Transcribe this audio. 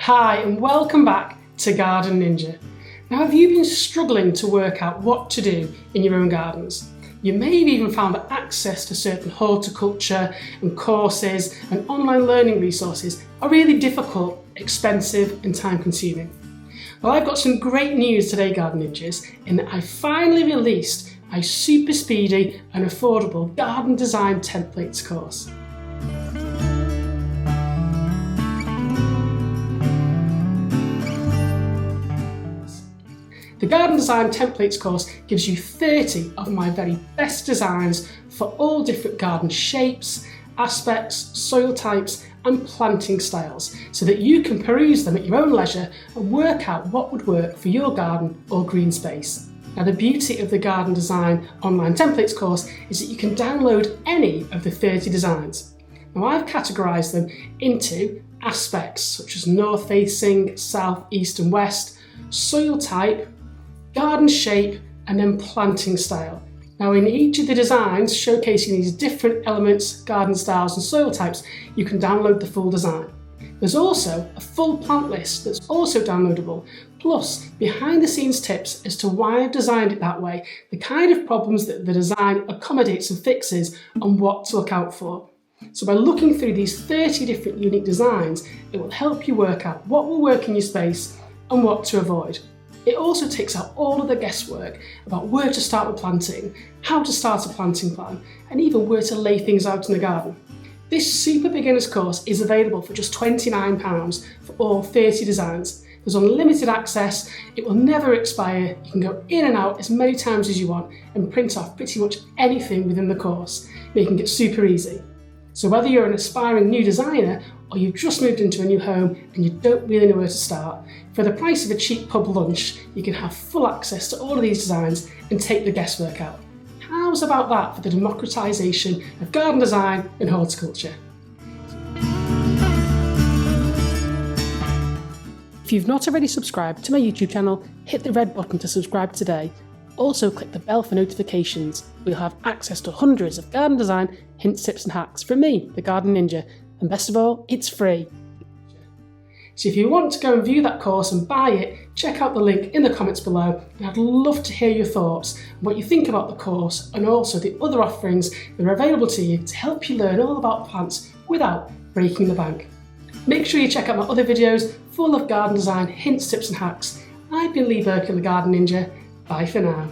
Hi and welcome back to Garden Ninja. Now, have you been struggling to work out what to do in your own gardens? You may have even found that access to certain horticulture and courses and online learning resources are really difficult, expensive and time consuming. Well, I've got some great news today, Garden Ninjas, in that I finally released my super speedy and affordable garden design templates course. The Garden Design Templates course gives you 30 of my very best designs for all different garden shapes, aspects, soil types and planting styles so that you can peruse them at your own leisure and work out what would work for your garden or green space. Now, the beauty of the Garden Design Online Templates course is that you can download any of the 30 designs. Now, I've categorised them into aspects such as north facing, south, east and west, soil type, garden shape and then planting style. Now, in each of the designs showcasing these different elements, garden styles and soil types, you can download the full design. There's also a full plant list that's also downloadable, plus behind the scenes tips as to why I've designed it that way, the kind of problems that the design accommodates and fixes and what to look out for. So by looking through these 30 different unique designs, it will help you work out what will work in your space and what to avoid. It also takes out all of the guesswork about where to start with planting, how to start a planting plan, and even where to lay things out in the garden. This super beginners course is available for just £29 for all 30 designs. There's unlimited access, it will never expire, you can go in and out as many times as you want and print off pretty much anything within the course, making it super easy. So whether you're an aspiring new designer or you've just moved into a new home and you don't really know where to start, for the price of a cheap pub lunch, you can have full access to all of these designs and take the guesswork out. How's about that for the democratisation of garden design and horticulture? If you've not already subscribed to my YouTube channel, hit the red button to subscribe today. Also click the bell for notifications. We'll have access to hundreds of garden design hints, tips and hacks from me, the Garden Ninja. And best of all, it's free. So if you want to go and view that course and buy it, check out the link in the comments below, and I'd love to hear your thoughts and what you think about the course and also the other offerings that are available to you to help you learn all about plants without breaking the bank. Make sure you check out my other videos full of garden design hints, tips and hacks. I've been Burkhill, the Garden Ninja. Bye for now.